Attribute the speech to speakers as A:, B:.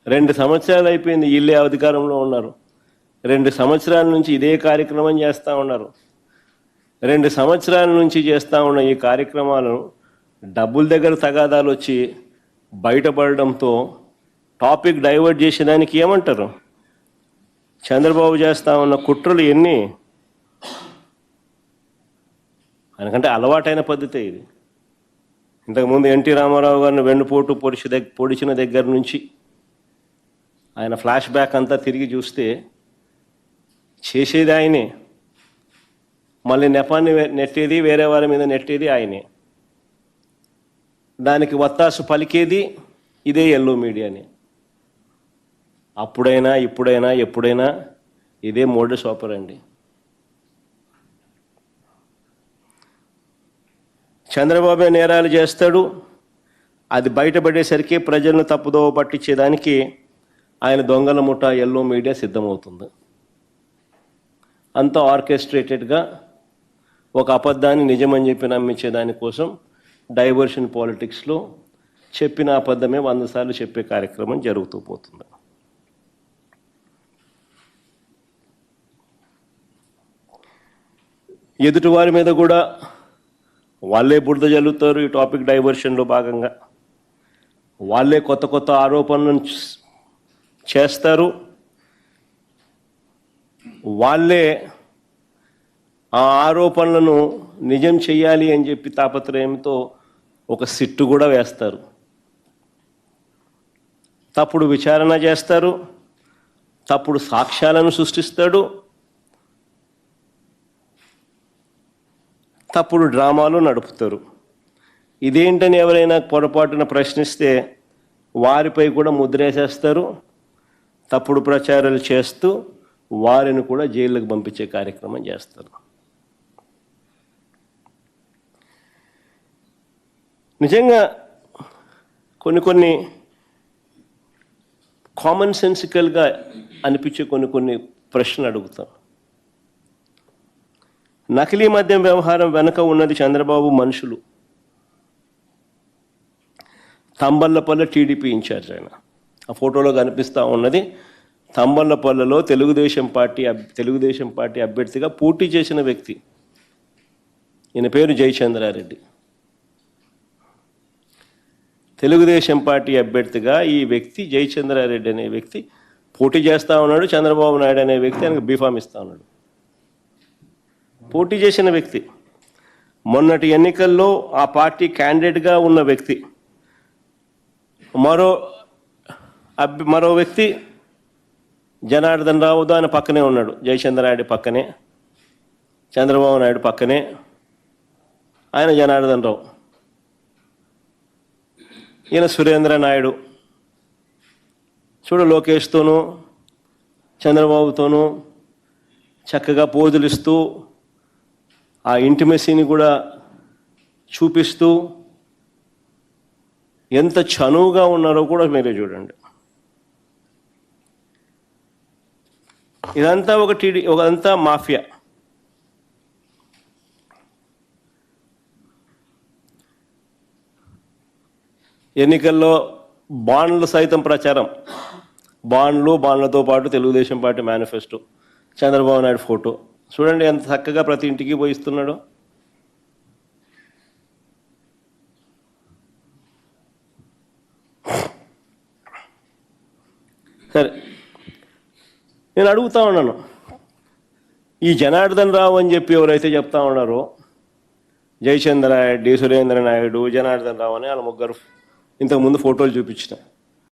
A: 2 సంవత్సరాలు అయిపోయింది, వీళ్ళే అధికారంలో ఉన్నారు. 2 సంవత్సరాల నుంచి ఇదే కార్యక్రమం చేస్తూ ఉన్నారు. 2 సంవత్సరాల నుంచి చేస్తూ ఉన్న ఈ కార్యక్రమాలను డబ్బుల దగ్గర తగాదాలు వచ్చి బయటపడడంతో టాపిక్ డైవర్ట్ చేసేదానికి ఏమంటారు? చంద్రబాబు చేస్తూ ఉన్న కుట్రలు ఎన్ని? ఎందుకంటే అలవాటైన పద్ధతే ఇది. ఇంతకుముందు ఎన్టీ రామారావు గారిని వెన్నుపోటు పొడిచిన దగ్గర నుంచి ఆయన ఫ్లాష్ బ్యాక్ అంతా తిరిగి చూస్తే చేసేది ఆయనే, మళ్ళీ నెపాన్ని నెట్టేది వేరే వారి మీద నెట్టేది ఆయనే, దానికి వత్తాసు పలికేది ఇదే ఎల్లో మీడియాని. అప్పుడైనా ఇప్పుడైనా ఎప్పుడైనా ఇదే మోడస్ ఆపరండి. చంద్రబాబు నేరాలు చేస్తాడు, అది బయటపడేసరికి ప్రజలను తప్పుదోవ పట్టించేదానికి ఆయన దొంగల ముఠా ఎల్లో మీడియా సిద్ధమవుతుంది. అంతా ఆర్కెస్ట్రేటెడ్గా ఒక అబద్ధాన్ని నిజమని చెప్పి నమ్మించే దానికోసం డైవర్షన్ పాలిటిక్స్లో చెప్పిన అబద్ధమే 100 సార్లు చెప్పే కార్యక్రమం జరుగుతూ పోతుంది. ఎదుటివారి మీద కూడా వాళ్ళే బురద జల్లుతారు. ఈ టాపిక్ డైవర్షన్లో భాగంగా వాళ్ళే కొత్త కొత్త ఆరోపణలను చేస్తారు. వాళ్ళే ఆ ఆరోపణలను నిజం చెయ్యాలి అని చెప్పి తాపత్రయంతో ఒక సిట్టు కూడా వేస్తారు. తప్పుడు విచారణ చేస్తారు, తప్పుడు సాక్ష్యాలను సృష్టిస్తాడు, తప్పుడు డ్రామాలు నడుపుతారు. ఇదేంటని ఎవరైనా పొరపాటున ప్రశ్నిస్తే వారిపై కూడా ముద్రేసేస్తారు. తప్పుడు ప్రచారాలు చేస్తూ వారిని కూడా జైళ్ళకు పంపించే కార్యక్రమం చేస్తారు. నిజంగా కొన్ని కామన్ సెన్సికల్గా అనిపించే కొన్ని ప్రశ్నలు అడుగుతాం. నకిలీ మద్యం వ్యవహారం వెనుక ఉన్నది చంద్రబాబు మనుషులు. తంబళ్ళపల్లె టీడీపీ ఇన్ఛార్జ్ ఆయన. ఆ ఫోటోలో కనిపిస్తూ ఉన్నది తంబళ్ళపల్లెలో తెలుగుదేశం పార్టీ అభ్యర్థిగా పోటీ చేసిన వ్యక్తి. ఈయన పేరు జయచంద్రారెడ్డి. తెలుగుదేశం పార్టీ అభ్యర్థిగా ఈ వ్యక్తి జయచంద్రారెడ్డి అనే వ్యక్తి పోటీ చేస్తూ ఉన్నాడు. చంద్రబాబు నాయుడు అనే వ్యక్తి ఆయనకు బీఫామ్ ఇస్తూ ఉన్నాడు. పోటీ చేసిన వ్యక్తి, మొన్నటి ఎన్నికల్లో ఆ పార్టీ క్యాండిడేట్గా ఉన్న వ్యక్తి. మరో వ్యక్తి జనార్దన్ రావు ఆయన పక్కనే ఉన్నాడు. జయచంద్రారెడ్డి పక్కనే, చంద్రబాబు నాయుడు పక్కనే, ఆయన జనార్దన్ రావు. ఈయన సురేంద్ర నాయుడు. చూడు, లోకేష్తోనూ చంద్రబాబుతోనూ చక్కగా పోజులు ఇస్తూ ఆ ఇంటిమెసీని కూడా చూపిస్తూ ఎంత చనువుగా ఉన్నారో కూడా మీరే చూడండి. ఇదంతా ఒకంతా మాఫియా. ఎన్నికల్లో బాండ్లు సైతం ప్రచారం. బాండ్లతో పాటు Telugu Desam party manifesto, Chandrababu Naidu photo. చూడండి ఎంత చక్కగా ప్రతి ఇంటికి పోయి ఇస్తున్నాడు. సరే, నేను అడుగుతా ఉన్నాను, ఈ జనార్దన్ రావు అని చెప్పి ఎవరైతే చెప్తా ఉన్నారో, జయచంద్రారెడ్డి, సురేంద్ర నాయుడు, జనార్దన్ రావు అని వాళ్ళ ముగ్గురు ఇంతకుముందు ఫోటోలు చూపించిన.